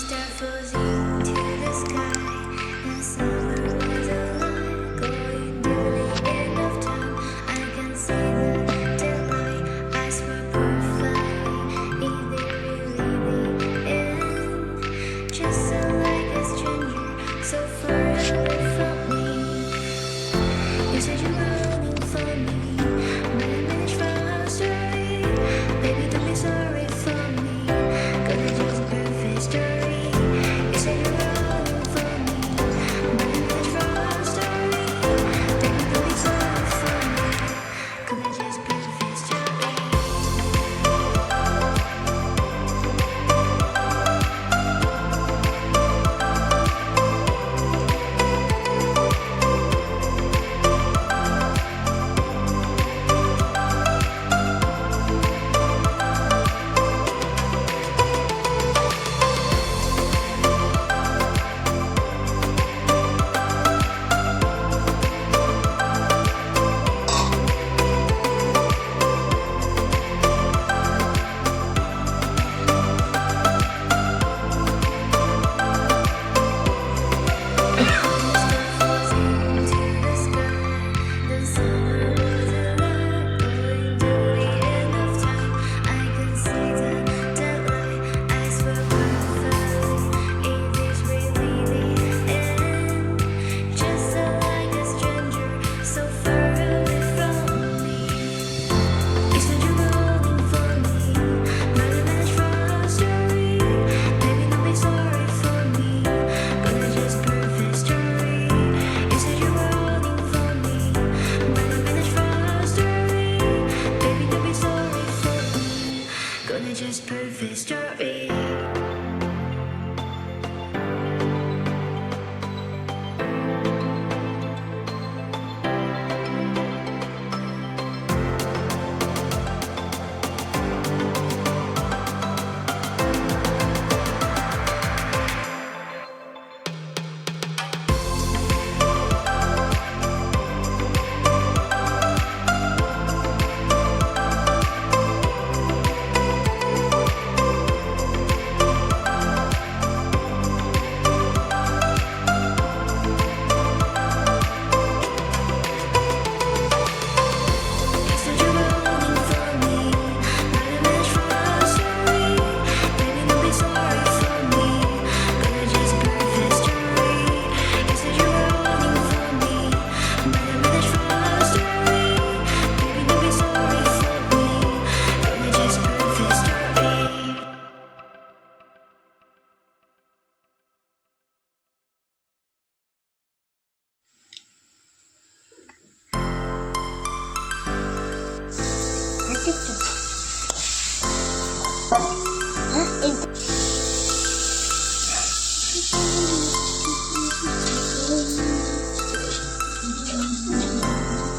star falls into the sky. The summer was alive, going to the end of time. I can see the daylight. Eyes were perfect. Is there really the end? Just so like a stranger, so far away from me. You said you're running for me, but I managed from our story. Baby, don't be sorry for me, 'cause it's just a perfect story. You said you're running for me, but I managed from our story. Baby, don't be sorry for me, 'cause it's just a perfect story. Just perfect story.